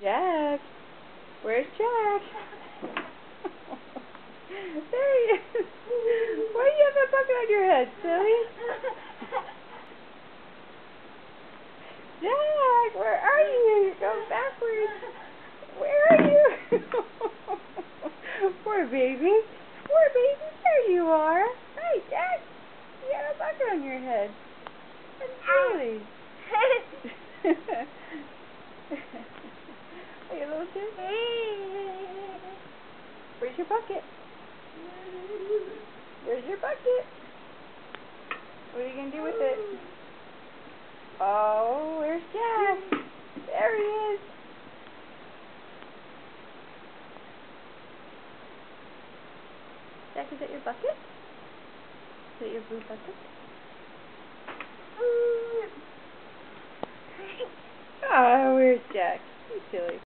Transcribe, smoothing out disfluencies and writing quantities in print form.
Jack, where's Jack? There he is. Why do you have that bucket on your head, silly? Jack, where are you? You're going backwards. Where are you? Poor baby. Poor baby, there you are. Hi, Jack. You got a bucket on your head. That's silly. Hey, little kid. Where's your bucket? Where's your bucket? What are you going to do with it? Oh, where's Jack? There he is. Jack, is that your bucket? Is that your blue bucket? Oh, where's Jack? He's silly.